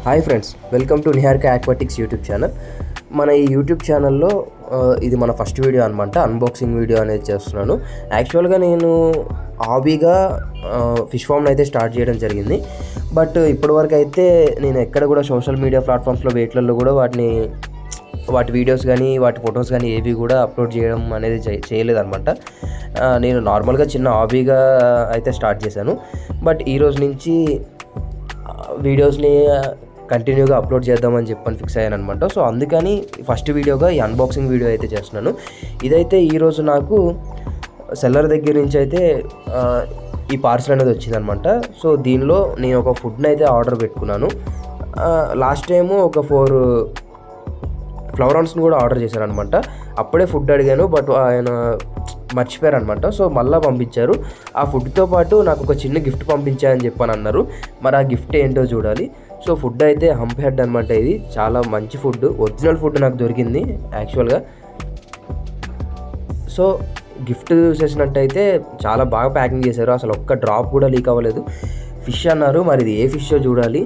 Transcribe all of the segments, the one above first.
Hi friends, welcome to Niharika aquatics YouTube channel. మన ఈ YouTube ఛానల్లో ఇది మన ఫస్ట్ వీడియో అనమాట. అన్బాక్సింగ్ వీడియో అనేది చేస్తున్నాను. యాక్చువల్గా నేను హాబీగా ఫిష్ ఫామ్ని అయితే స్టార్ట్ చేయడం జరిగింది. బట్ ఇప్పటివరకు అయితే నేను ఎక్కడ కూడా సోషల్ మీడియా ప్లాట్ఫామ్స్లో వేట్లలో కూడా వాటి వీడియోస్ కానీ వాటి ఫొటోస్ కానీ ఏవి కూడా అప్లోడ్ చేయడం అనేది చేయలేదన్నమాట. నేను నార్మల్గా చిన్న హాబీగా అయితే స్టార్ట్ చేశాను. బట్ ఈరోజు నుంచి వీడియోస్ని కంటిన్యూగా అప్లోడ్ చేద్దామని చెప్పని ఫిక్స్ అయ్యాను అనమాట. సో అందుకని ఫస్ట్ వీడియోగా ఈ అన్బాక్సింగ్ వీడియో అయితే చేస్తున్నాను. ఇదైతే ఈరోజు నాకు సెల్లర్ దగ్గర నుంచి అయితే ఈ పార్సల్ అనేది వచ్చిందనమాట. సో దీనిలో నేను ఒక ఫుడ్ని అయితే ఆర్డర్ పెట్టుకున్నాను. లాస్ట్ టైము ఒక 4 ఫ్లవరాన్స్ని కూడా ఆర్డర్ చేశారనమాట. అప్పుడే ఫుడ్ అడిగాను, బట్ ఆయన మర్చిపోయారనమాట. సో మళ్ళీ పంపించారు. ఆ ఫుడ్తో పాటు నాకు ఒక చిన్న గిఫ్ట్ పంపించాయని చెప్పని అన్నారు. మరి ఆ గిఫ్ట్ ఏంటో చూడాలి. సో ఫుడ్ అయితే హంప్ హెడ్ అనమాట. ఇది చాలా మంచి ఫుడ్, ఒరిజినల్ ఫుడ్ నాకు దొరికింది యాక్చువల్గా. సో గిఫ్ట్ చూసేసినట్టయితే చాలా బాగా ప్యాకింగ్ చేశారు. అసలు ఒక్క డ్రాప్ కూడా లీక్ అవ్వలేదు. ఫిష్ అన్నారు, మరి ఇది ఏ ఫిషో చూడాలి.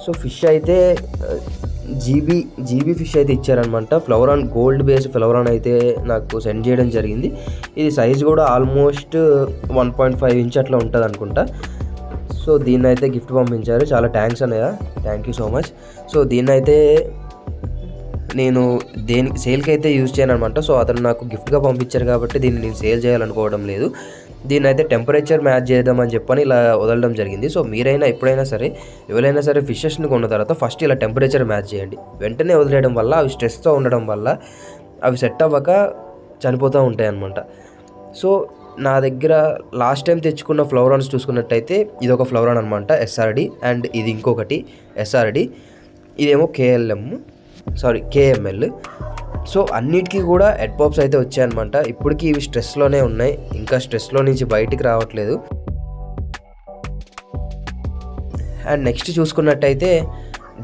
సో ఫిష్ అయితే జీబీ ఫిష్ అయితే ఇచ్చారనమాట. ఫ్లవరాన్ గోల్డ్ బేస్డ్ ఫ్లవరాన్ అయితే నాకు సెండ్ చేయడం జరిగింది. ఇది సైజ్ కూడా ఆల్మోస్ట్ 1.5 ఇంచ్ అట్లా ఉంటుంది అనుకుంటా. సో దీన్ని అయితే గిఫ్ట్ పంపించారు. చాలా థ్యాంక్స్ అన్నయ్య, thank you so much. So దీన్ని అయితే నేను సేల్కి అయితే యూజ్ చేయను అనమాట. సో అతను నాకు గిఫ్ట్గా పంపించారు కాబట్టి దీన్ని నేను సేల్ చేయాలనుకోవడం లేదు. దీన్ని అయితే టెంపరేచర్ మ్యాచ్ చేద్దామని చెప్పని ఇలా వదలడం జరిగింది. సో మీరైనా ఎప్పుడైనా సరే ఎవరైనా సరే ఫిషెస్ని కొన్న తర్వాత ఫస్ట్ ఇలా టెంపరేచర్ మ్యాచ్ చేయండి. వెంటనే వదిలేయడం వల్ల అవి స్ట్రెస్తో ఉండడం వల్ల అవి సెట్ అవ్వక చనిపోతూ ఉంటాయి అన్నమాట. సో నా దగ్గర లాస్ట్ టైం తెచ్చుకున్న ఫ్లవరాన్స్ చూసుకున్నట్టయితే ఇది ఒక ఫ్లవరాన్ అనమాట, ఎస్ఆర్డి, అండ్ ఇది ఇంకొకటి ఎస్ఆర్డి, ఇదేమో కేఎంఎల్. సో అన్నిటికీ కూడా హెడ్ పాప్స్ అయితే వచ్చాయన్నమాట. ఇప్పటికీ ఇవి స్ట్రెస్లోనే ఉన్నాయి, ఇంకా స్ట్రెస్లో నుంచి బయటికి రావట్లేదు. అండ్ నెక్స్ట్ చూసుకున్నట్టయితే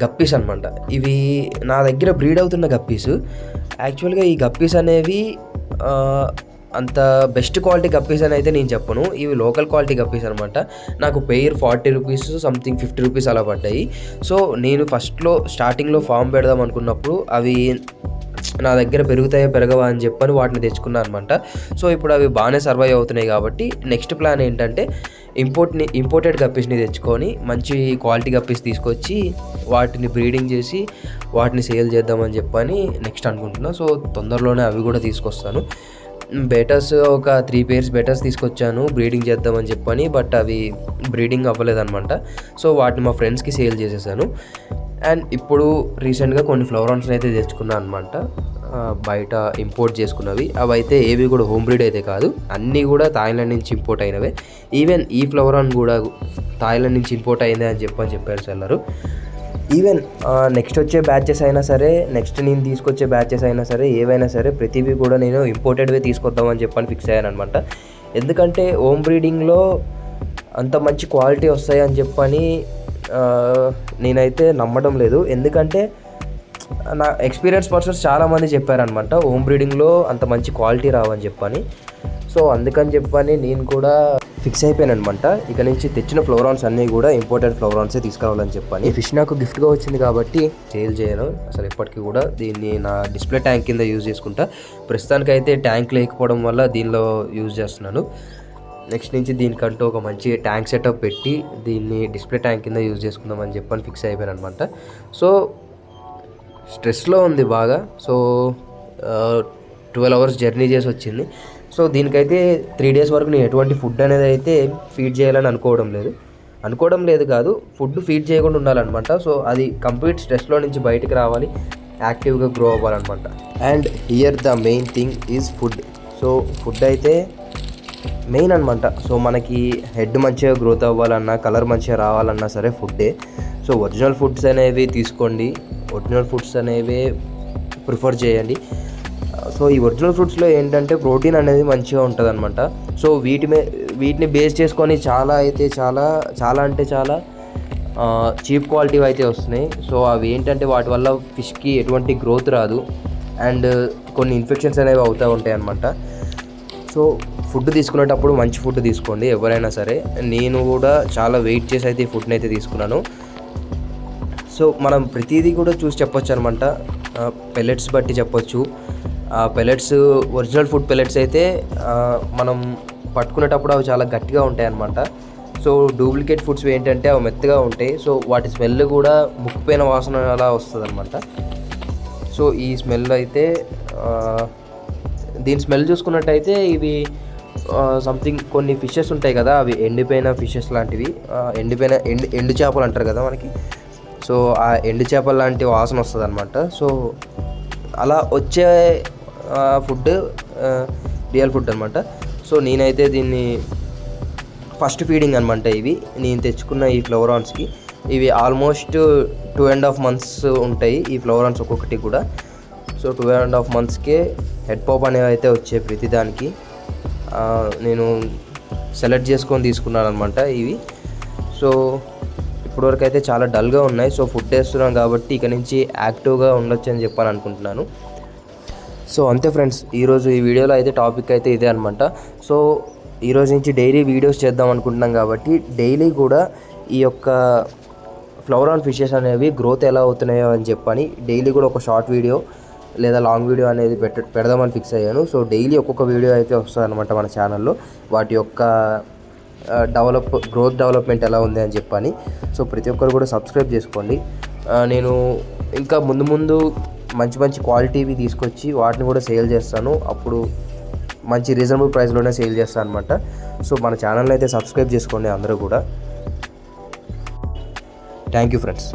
గప్పీస్ అనమాట. ఇవి నా దగ్గర బ్రీడ్ అవుతున్న గప్పీస్. యాక్చువల్గా ఈ గప్పీస్ అనేవి అంత బెస్ట్ క్వాలిటీ గప్పీస్ అని అయితే నేను చెప్పను. ఇవి లోకల్ క్వాలిటీ గప్పీస్ అనమాట. నాకు పెయిర్ 40 రూపీస్ సంథింగ్ 50 రూపీస్ అలా పడ్డాయి. సో నేను స్టార్టింగ్లో ఫామ్ పెడదాం అనుకున్నప్పుడు అవి నా దగ్గర పెరగవా అని చెప్పని వాటిని తెచ్చుకున్నాను అనమాట. సో ఇప్పుడు అవి బాగానే సర్వైవ్ అవుతున్నాయి కాబట్టి నెక్స్ట్ ప్లాన్ ఏంటంటే ఇంపోర్టెడ్ గప్పీస్ని తెచ్చుకొని మంచి క్వాలిటీ గప్పీస్ తీసుకొచ్చి వాటిని బ్రీడింగ్ చేసి వాటిని సేల్ చేద్దామని చెప్పని నెక్స్ట్ అనుకుంటున్నా. సో తొందరలోనే అవి కూడా తీసుకొస్తాను. బెటర్స్ ఒక 3 pairs బెటర్స్ తీసుకొచ్చాను బ్రీడింగ్ చేద్దామని చెప్పని, బట్ అవి బ్రీడింగ్ అవ్వలేదన్నమాట. సో వాటిని మా ఫ్రెండ్స్కి సేల్ చేసేసాను. అండ్ ఇప్పుడు రీసెంట్గా కొన్ని ఫ్లవరాన్స్ని అయితే తెచ్చుకున్నాను అనమాట, బయట ఇంపోర్ట్ చేసుకున్నవి. అవి అయితే ఏవి కూడా హోమ్ బ్రీడ్ అయితే కాదు, అన్నీ కూడా థాయిలాండ్ నుంచి ఇంపోర్ట్ అయినవే. ఈవెన్ ఈ ఫ్లవరాన్ కూడా థాయిలాండ్ నుంచి ఇంపోర్ట్ అయిందే అని చెప్పారు సెల్లరు. ఈవెన్ నెక్స్ట్ వచ్చే బ్యాచెస్ అయినా సరే, నెక్స్ట్ నేను తీసుకొచ్చే బ్యాచెస్ అయినా సరే, ఏవైనా సరే ప్రతివి కూడా నేను ఇంపోర్టెడ్వే తీసుకొద్దామని చెప్పని ఫిక్స్ అయ్యాను అనమాట. ఎందుకంటే హోమ్ బ్రీడింగ్లో అంత మంచి క్వాలిటీ వస్తాయని చెప్పని నేనైతే నమ్మడం లేదు. ఎందుకంటే నా ఎక్స్పీరియన్స్ పర్సన్స్ చాలామంది చెప్పారనమాట హోమ్ బ్రీడింగ్లో అంత మంచి క్వాలిటీ రావని చెప్పని. సో అందుకని చెప్పని నేను కూడా ఫిక్స్ అయిపోయాను అనమాట. ఇక నుంచి తెచ్చిన ఫ్లవరాన్స్ అన్నీ కూడా ఇంపోర్టెడ్ ఫ్లవరాన్సే తీసుకురావాలని చెప్పని. ఈ ఫిష్ నాకు గిఫ్ట్గా వచ్చింది కాబట్టి సేల్ చేయను అసలు ఎప్పటికీ కూడా. దీన్ని నా డిస్ప్లే ట్యాంక్ కింద యూజ్ చేసుకుంటా. ప్రస్తుతానికైతే ట్యాంక్ లేకపోవడం వల్ల దీనిలో యూజ్ చేస్తున్నాను. నెక్స్ట్ నుంచి దీనికంటూ ఒక మంచి ట్యాంక్ సెటప్ పెట్టి దీన్ని డిస్ప్లే ట్యాంక్ కింద యూజ్ చేసుకుందామని చెప్పని ఫిక్స్ అయిపోయాను అనమాట. సో స్ట్రెస్లో ఉంది బాగా. సో 12 hours జర్నీ చేసి వచ్చింది. సో దీనికైతే 3 days వరకు నేను ఎటువంటి ఫుడ్ అనేది అయితే ఫీడ్ చేయాలని అనుకోవడం లేదు కాదు, ఫుడ్ ఫీడ్ చేయకుండా ఉండాలన్నమాట. సో అది కంప్లీట్ స్ట్రెస్లో నుంచి బయటికి రావాలి, యాక్టివ్గా గ్రో అవ్వాలన్నమాట. And here the main thing is food. So food అయితే మెయిన్ అనమాట. సో మనకి హెడ్ మంచిగా గ్రోత్ అవ్వాలన్నా, కలర్ మంచిగా రావాలన్నా సరే ఫుడ్డే. సో ఒరిజినల్ ఫుడ్స్ అనేవి తీసుకోండి, ఒరిజినల్ ఫుడ్స్ అనేవి ప్రిఫర్ చేయండి. సో ఈ ఒరిజినల్ ఫ్రూట్స్లో ఏంటంటే ప్రోటీన్ అనేది మంచిగా ఉంటుంది అనమాట. సో వీటిని బేస్ చేసుకొని చాలా చీప్ క్వాలిటీ అయితే వస్తున్నాయి. సో అవి ఏంటంటే వాటి వల్ల ఫిష్కి ఎటువంటి గ్రోత్ రాదు, అండ్ కొన్ని ఇన్ఫెక్షన్స్ అనేవి అవుతూ ఉంటాయి అన్నమాట. సో ఫుడ్ తీసుకునేటప్పుడు మంచి ఫుడ్ తీసుకోండి ఎవరైనా సరే. నేను కూడా చాలా వెయిట్ చేసి అయితే ఈ ఫుడ్ని అయితే తీసుకున్నాను. సో మనం ప్రతిదీ కూడా చూసి చెప్పొచ్చు అనమాట. పెల్లెట్స్ బట్టి చెప్పొచ్చు. పెల్లెట్స్ ఒరిజినల్ ఫుడ్ పెల్లెట్స్ అయితే మనం పట్టుకునేటప్పుడు అవి చాలా గట్టిగా ఉంటాయి అన్నమాట. సో డూప్లికేట్ ఫుడ్స్ ఏంటంటే అవి మెత్తగా ఉంటాయి. సో వాటి స్మెల్ కూడా ముక్కుపోయిన వాసన అలా వస్తుంది అనమాట. సో ఈ స్మెల్ అయితే దీని స్మెల్ చూసుకున్నట్టయితే ఇవి సంథింగ్ కొన్ని ఫిషెస్ ఉంటాయి కదా, అవి ఎండిపోయిన ఫిషెస్ లాంటివి, ఎండు చేపలు అంటారు కదా మనకి. సో ఆ ఎండు చేపల లాంటి వాసన వస్తుంది అనమాట. సో అలా వచ్చే ఫుడ్ రియల్ ఫుడ్ అనమాట. సో నేనైతే దీన్ని ఫస్ట్ ఫీడింగ్ అనమాట. ఇవి నేను తెచ్చుకున్న ఈ ఫ్లవరాన్స్కి ఇవి ఆల్మోస్ట్ 2.5 months ఉంటాయి ఈ ఫ్లవరాన్స్ ఒక్కొక్కటి కూడా. సో 2.5 monthsకే హెడ్ పాప్ అనేవి అయితే వచ్చాయి ప్రతిదానికి. నేను సెలెక్ట్ చేసుకొని తీసుకున్నాను అనమాట ఇవి. సో ఇప్పటివరకు అయితే చాలా డల్గా ఉన్నాయి. సో ఫుడ్ వేస్తున్నాం కాబట్టి ఇక నుంచి యాక్టివ్గా ఉండొచ్చు అని చెప్పాను అనుకుంటున్నాను. సో అంతే ఫ్రెండ్స్, ఈరోజు ఈ వీడియోలో అయితే టాపిక్ అయితే ఇదే అనమాట. సో ఈరోజు నుంచి డైలీ వీడియోస్ చేద్దాం అనుకుంటున్నాం కాబట్టి డైలీ కూడా ఈ యొక్క ఫ్లవరాన్ ఫిషెస్ అనేవి గ్రోత్ ఎలా అవుతున్నాయో అని చెప్పని డైలీ కూడా ఒక షార్ట్ వీడియో లేదా లాంగ్ వీడియో అనేది పెడదామని ఫిక్స్ అయ్యాను. సో డైలీ ఒక్కొక్క వీడియో అయితే వస్తుంది అనమాట మన ఛానల్లో, వాటి యొక్క గ్రోత్ డెవలప్మెంట్ ఎలా ఉంది అని చెప్పని. సో ప్రతి ఒక్కరు కూడా సబ్స్క్రైబ్ చేసుకోండి. నేను ఇంకా ముందు మంచి మంచి క్వాలిటీవి తీసుకొచ్చి వాటిని కూడా సేల్ చేస్తాను. అప్పుడు మంచి రీజనబుల్ ప్రైస్లోనే సేల్ చేస్తాను అనమాట. సో మన ఛానల్ని అయితే సబ్స్క్రైబ్ చేసుకోండి అందరూ కూడా. Thank you friends.